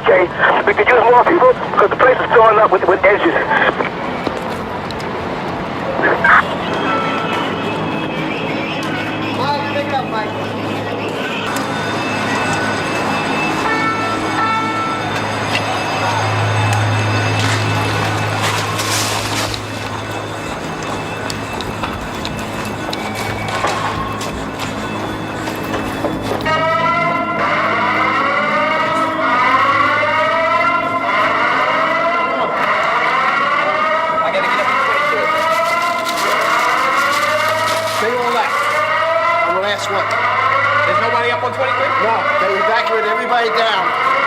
okay? We could use more people because the place is filling up with edges. Mike, pick up, Mike. Last one. There's nobody up on 23? No, they evacuated everybody down.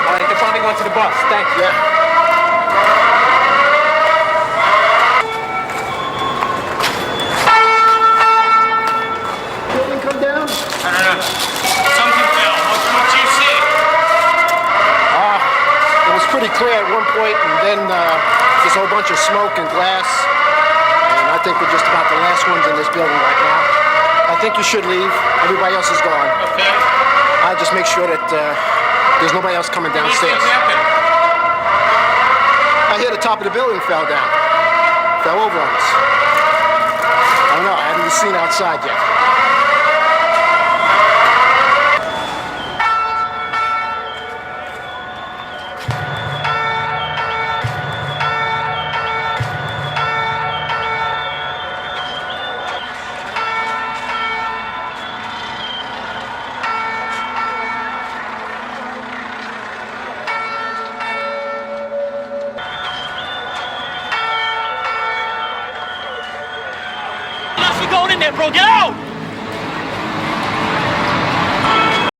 All right, they're probably going to the bus. Thank you. Yeah. Building come down? I don't know. Something fell. What you see? It was pretty clear at one point, and then there's a whole bunch of smoke and glass. And I think we're just about the last ones in this building right now. I think you should leave. Everybody else is gone. Okay. I'll just make sure that there's nobody else coming downstairs. What happened? I hear the top of the building fell down. Fell over on us. I don't know. I haven't seen outside yet. Going in there, bro. Get out!